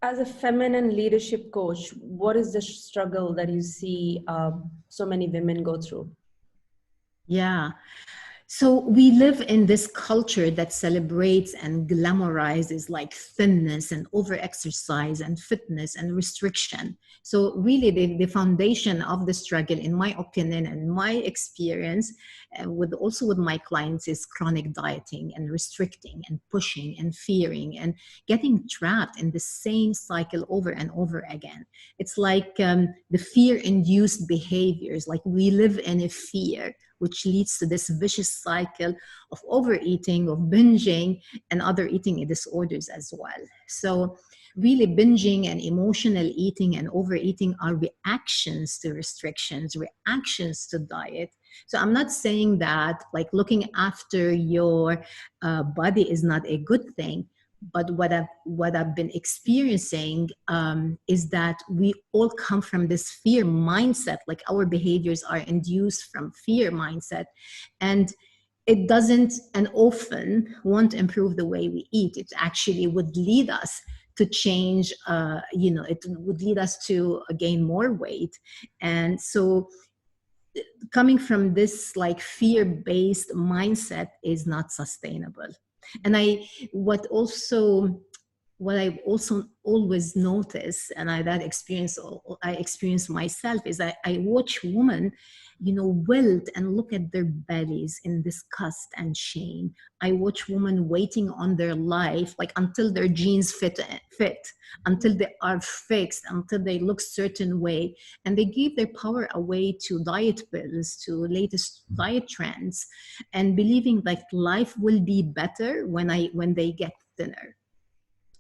As a feminine leadership coach, what is the struggle that you see so many women go through? Yeah. So we live in this culture that celebrates and glamorizes like thinness and over-exercise and fitness and restriction. So really the foundation of the struggle, in my opinion and my experience, with my clients, is chronic dieting and restricting and pushing and fearing and getting trapped in the same cycle over and over again. It's like the fear-induced behaviors, like we live in a fear, which leads to this vicious cycle of overeating, of binging, and other eating disorders as well. So really binging and emotional eating and overeating are reactions to restrictions, reactions to diet. So I'm not saying that like looking after your body is not a good thing. But what I've been experiencing is that we all come from this fear mindset. Like our behaviors are induced from fear mindset, and it doesn't and often won't improve the way we eat. It actually would lead us to change. It would lead us to gain more weight, and so coming from this like fear-based mindset is not sustainable. And what I've also always noticed, and I experienced myself, is I watch women, wilt and look at their bellies in disgust and shame. I watch women waiting on their life, like until their jeans fit, until they are fixed, until they look certain way, and they give their power away to diet pills, to latest diet trends, and believing like life will be better when they get thinner.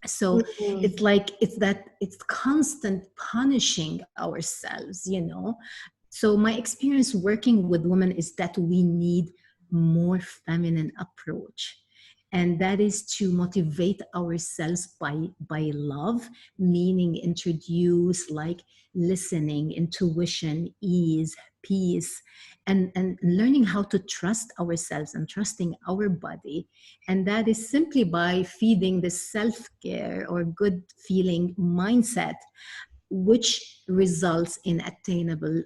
So it's like it's constant punishing ourselves. So my experience working with women is that we need more feminine approach, and that is to motivate ourselves by love, meaning introduce like listening, intuition, ease, peace, and learning how to trust ourselves and trusting our body. And that is simply by feeding the self-care or good feeling mindset, which results in attainable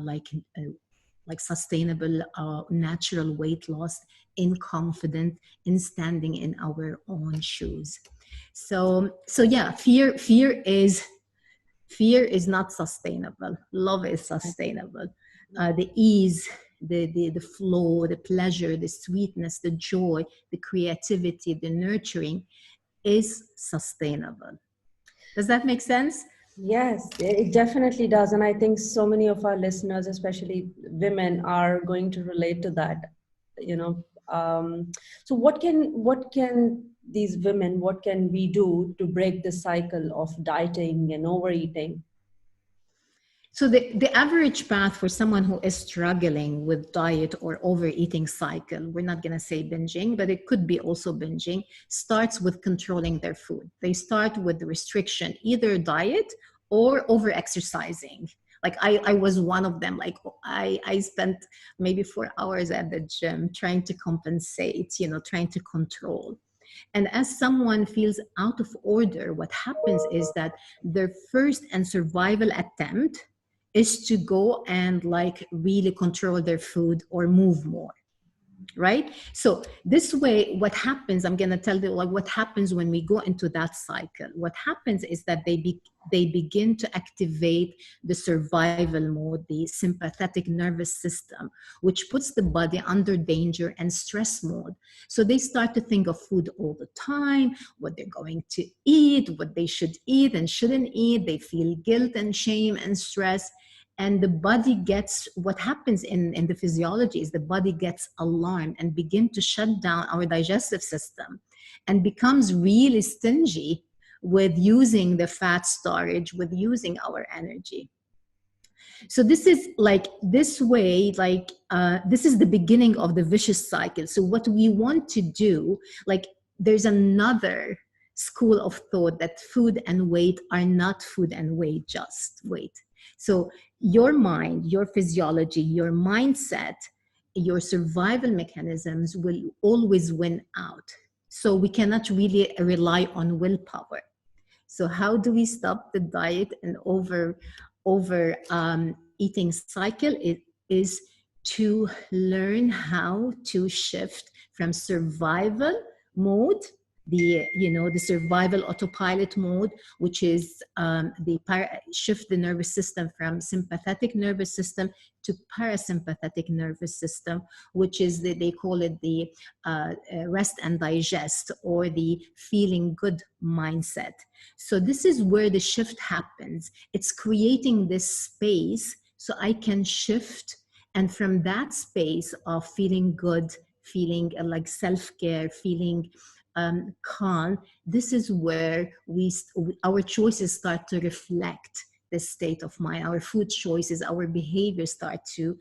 like sustainable natural weight loss, in confident, in standing in our own shoes. So yeah, fear is not sustainable. Love is sustainable. The ease, the flow, the pleasure, the sweetness, the joy, the creativity, the nurturing is sustainable. Does that make sense? Yes, it definitely does. And I think so many of our listeners, especially women, are going to relate to that, So what can these women, what can we do to break the cycle of dieting and overeating? So the average path for someone who is struggling with diet or overeating cycle, we're not going to say binging, but it could be also binging, starts with controlling their food. They start with the restriction, either diet or over-exercising. Like I was one of them. Like I spent maybe 4 hours at the gym trying to compensate, trying to control. And as someone feels out of order, what happens is that their first and survival attempt is to go and like really control their food or move more, right? So this way, what happens, I'm going to tell you like what happens when we go into that cycle. What happens is that they begin to activate the survival mode, the sympathetic nervous system, which puts the body under danger and stress mode. So they start to think of food all the time, what they're going to eat, what they should eat and shouldn't eat. They feel guilt and shame and stress. And the body gets, what happens in the physiology is the body gets alarmed and begin to shut down our digestive system and becomes really stingy with using the fat storage, with using our energy. So this is like this way, like this is the beginning of the vicious cycle. So what we want to do, like there's another school of thought that food and weight are not food and weight, just weight. So your mind, your physiology, your mindset, your survival mechanisms will always win out. So we cannot really rely on willpower. So how do we stop the diet and over eating cycle? It is to learn how to shift from survival mode, the survival autopilot mode, which is shift the nervous system from sympathetic nervous system to parasympathetic nervous system, which is they call it the rest and digest, or the feeling good mindset. So this is where the shift happens. It's creating this space so I can shift, and from that space of feeling good, feeling like self-care, feeling calm, this is where our choices start to reflect the state of mind. Our food choices, our behaviors start to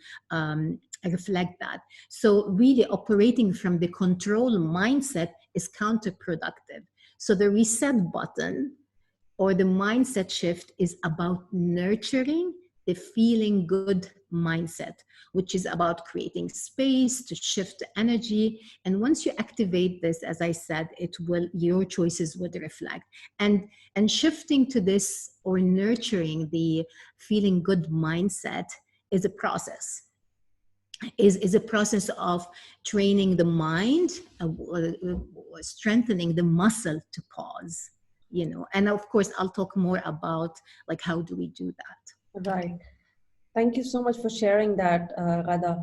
reflect that. So really operating from the control mindset is counterproductive. So the reset button or the mindset shift is about nurturing the feeling good mindset, which is about creating space to shift the energy. And once you activate this, as I said, your choices would reflect. And shifting to this, or nurturing the feeling good mindset, is a process. Is a process of training the mind, strengthening the muscle to pause. And of course I'll talk more about like how do we do that. Right. Thank you so much for sharing that, Ghada.